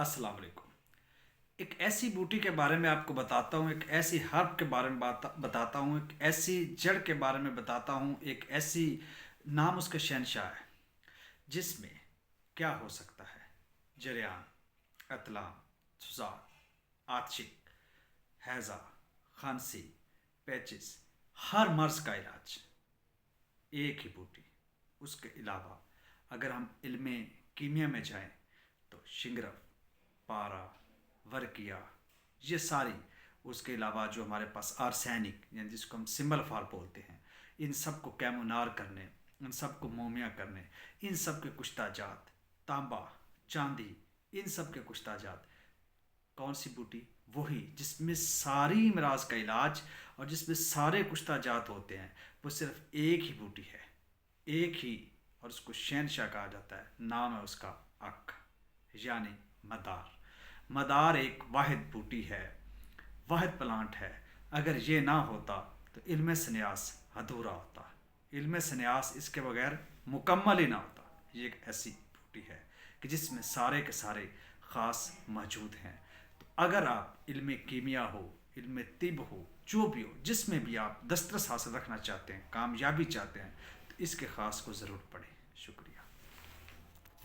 अस्सलाम वालेकुम। एक ऐसी बूटी के बारे में आपको बताता हूँ, एक ऐसी हर्ब के बारे में बताता हूँ, एक ऐसी जड़ के बारे में बताता हूँ, एक ऐसी नाम उसके शहनशाह है जिसमें क्या हो सकता है। जरियान, अतलाम, सुजाक, आशिक, हैज़ा, खांसी, पेचिस, हर मर्ज का इलाज एक ही बूटी। उसके अलावा अगर हम इल्म कीमिया में जाएं तो शिंगरफ, पारा, वर्किया, ये सारी, उसके अलावा जो हमारे पास आर्सेनिक यानी जिसको हम सिंबल फार बोलते हैं, इन सब को कैमोनार करने, इन सब को मोमिया करने, इन सब के कुश्ता जात, तांबा, चांदी, इन सब के कुश्ता जात, कौन सी बूटी? वही जिसमें सारी इमराज का इलाज और जिसमें सारे कुश्ता जात होते हैं, वो सिर्फ एक ही बूटी है, एक ही। और उसको शहनशाह कहा जाता है। नाम है उसका अक, यानी मदार। मदार एक वाहिद बूटी है, वाहिद प्लांट है। अगर ये ना होता तो इल्म सन्यास अधूरा होता। इल्म सन्यास इसके बगैर मुकम्मल ही ना होता। ये एक ऐसी बूटी है कि जिसमें सारे के सारे ख़ास मौजूद हैं। तो अगर आप इल्म कीमिया हो, इल्म तिब हो, जो भी हो, जिसमें भी आप दस्तरस हासिल रखना चाहते हैं, कामयाबी चाहते हैं, तो इसके ख़ास को ज़रूर पढ़ें। शुक्रिया।